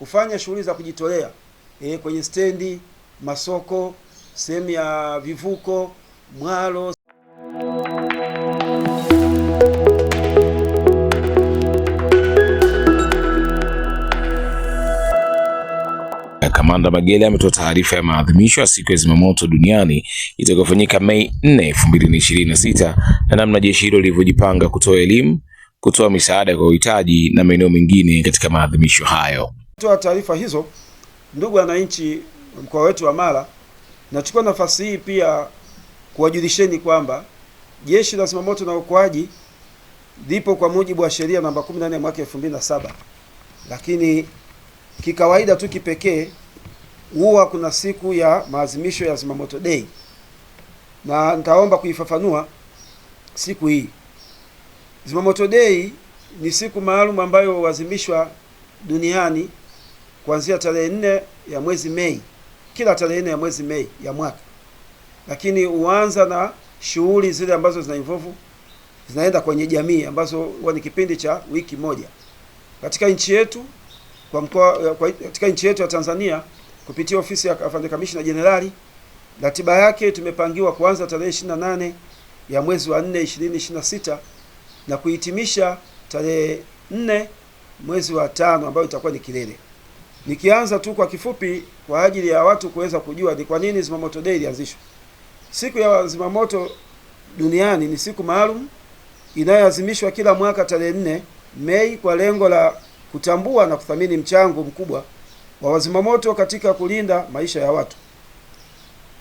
kufanya shughuli za kujitolea kwenye stendi, masoko, sehemu ya vivuko, mwalo. Kamanda Magele ametoa taarifa ya maadhimisho ya siku ya zimamoto duniani itakayofanyika Mei 4, 2026 na namna jeshi hilo lilivyojipanga kutoa elimu, kutoa misaada kwa uhitaji na maeneo mengine katika maadhimisho hayo. Kutoa taarifa hizo, ndugu wananchi mkoa wetu wa Mara, nachukua nafasi hii pia kuwajulisheni kwamba Jeshi la Zimamoto na Uokoaji lipo kwa mujibu wa sheria namba 14 ya mwaka 2007, lakini kikawaida tu kipekee huwa kuna siku ya maadhimisho ya Zimamoto Day, na nitaomba kuifafanua siku hii. Zimamoto Day ni siku maalum ambayo huadhimishwa duniani kuanzia tarehe 4 ya mwezi Mei, kila tarehe 4 ya mwezi Mei ya mwaka, lakini huanza na shughuli zile ambazo zinaenda kwenye jamii, ambazo huwa ni kipindi cha wiki moja. Katika nchi yetu katika nchi yetu ya Tanzania, kupitia ofisi ya Afande Kamishna Jenerali, ratiba yake tumepangiwa kuanza tarehe 28 ya mwezi wa 4 2026 na kuhitimisha tarehe 4 mwezi wa 5 ambayo itakuwa ni kilele. Nikianza tu kwa kifupi kwa ajili ya watu kuweza kujua ni kwa nini Zimamoto Day ilianzishwa. Siku ya zimamoto duniani ni siku maalum inayoadhimishwa kila mwaka tarehe 4 Mei kwa lengo la kutambua na kuthamini mchango mkubwa wa wazimamoto katika kulinda maisha ya watu,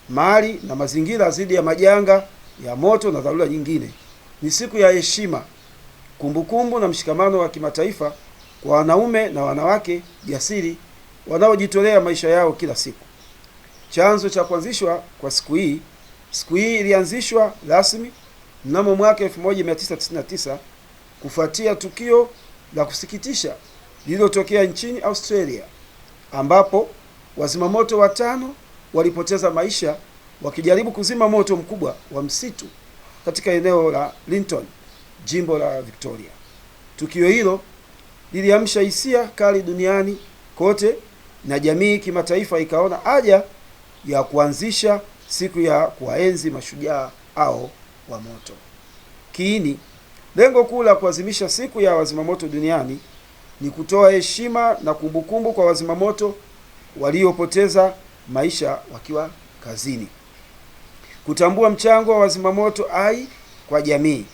mali na mazingira dhidi ya majanga ya moto na dharura nyingine. Ni siku ya heshima, kumbukumbu na mshikamano wa kimataifa kwa wanaume na wanawake jasiri wanaojitolea maisha yao kila siku. Chanzo cha kuanzishwa kwa siku hii ilianzishwa rasmi mnamo mwaka 1999 kufuatia tukio la kusikitisha lililotokea nchini Australia, ambapo wazimamoto 5 walipoteza maisha wakijaribu kuzima moto mkubwa wa msitu katika eneo la Linton, jimbo la Victoria. Tukio hilo liliamsha hisia kali duniani kote na jamii kimataifa ikaona haja ya kuanzisha siku ya kuwaenzi mashujaa hao wa moto. Kiini, lengo kuu la kuadhimisha siku ya wazimamoto duniani ni kutoa heshima na kumbukumbu kwa wazimamoto waliopoteza maisha wakiwa kazini, kutambua mchango wa wazimamoto hai kwa jamii.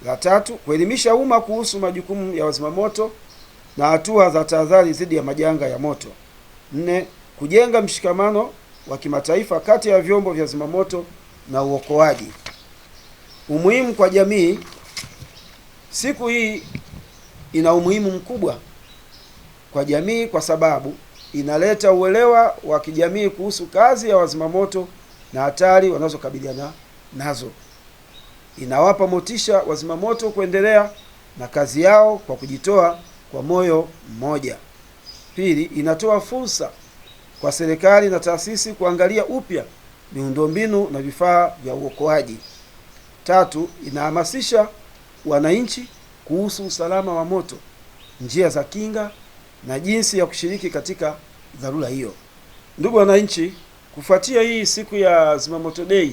La tatu, kuelimisha umma kuhusu majukumu ya wazimamoto na hatua za tahadhari dhidi ya majanga ya moto. 4, kujenga mshikamano wa kimataifa kati ya vyombo vya zimamoto na uokoaji. Umuhimu kwa jamii. Siku hii ina umuhimu mkubwa kwa jamii kwa sababu inaleta uelewa wa kijamii kuhusu kazi ya wazimamoto na hatari wanazokabiliana nazo. Inawapa motisha wazimamoto kuendelea na kazi yao kwa kujitoa kwa moyo mmoja. Pili, inatoa fursa kwa serikali na taasisi kuangalia upya miundombinu na vifaa vya uokoaji. Tatu, inahamasisha wananchi kuhusu usalama wa moto, njia za kinga na jinsi ya kushiriki katika dharura hiyo. Ndugu wananchi, kufuatia hii siku ya Zimamoto Day,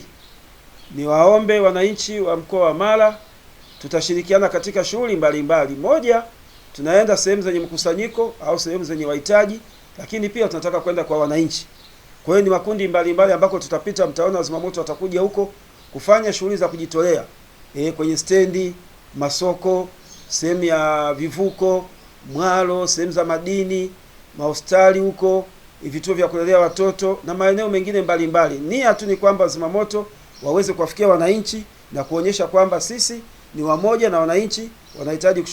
ni waombe wananchi wa mkoa wa Mara tutashirikiana katika shughuli mbalimbali. Moja, tunaenda sehemu zenye mkusanyiko au sehemu zenye wahitaji, lakini pia tunataka kwenda kwa wananchi. Kwa hiyo ni makundi mbalimbali ambako tutapita, mtaona wazimamoto watakuja huko kufanya shughuli za kujitolea kwenye stendi, masoko, sehemu ya vivuko, mwalo, sehemu za madini, mahospitali huko, vituo vya kulelea watoto na maeneo mengine mbalimbali. Nia tu ni kwamba zimamoto waweze kuwafikia wananchi na kuonyesha kwamba sisi ni wamoja na wananchi wanahitaji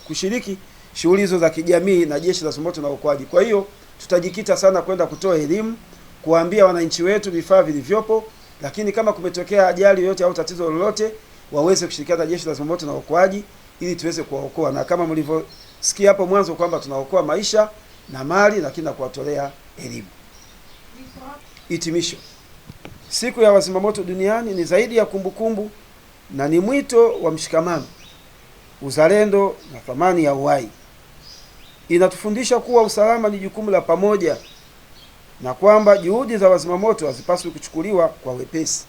kushiriki shughuli hizo za kijamii na Jeshi la Zimamoto na Uokoaji. Kwa hiyo tutajikita sana kwenda kutoa elimu, kuambia wananchi wetu vifaa vilivyopo, lakini kama kumetokea ajali yoyote au tatizo lolote waweze kushirikiana na Jeshi la Zimamoto na Uokoaji ili tuweze kuwaokoa, na kama mlivyosikia hapo mwanzo kwamba tunaokoa maisha na mali, lakini na kuwatolea elimu. Hitimisho. Siku ya wazimamoto duniani ni zaidi ya kumbukumbu na ni mwito wa mshikamano, uzalendo na thamani ya uhai. inatufundisha kuwa usalama ni jukumu la pamoja na kwamba juhudi za wazimamoto hazipaswi kuchukuliwa kwa wepesi.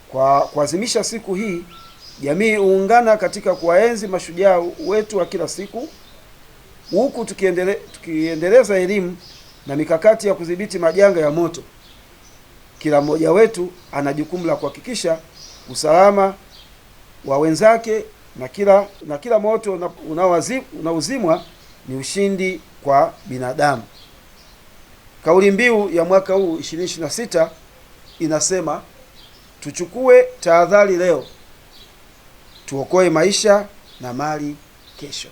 Kwa kuadhimisha siku hii, jamii huungana katika kuwaenzi mashujaa wetu wa kila siku, huku tukiendeleza elimu na mikakati ya kudhibiti majanga ya moto. Kila mmoja wetu ana jukumu la kuhakikisha usalama wa wenzake, na kila moto unaozimwa ni ushindi kwa binadamu. Kauli mbiu ya mwaka huu 2026 inasema tuchukue tahadhari leo, tuokoe maisha na mali kesho.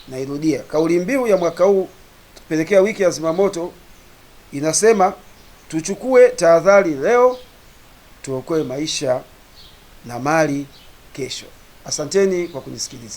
Nairudia, kauli mbiu ya mwaka huu tupelekea wiki ya zimamoto inasema tuchukue tahadhari leo, tuokoe maisha na mali kesho. Asanteni kwa kunisikiliza.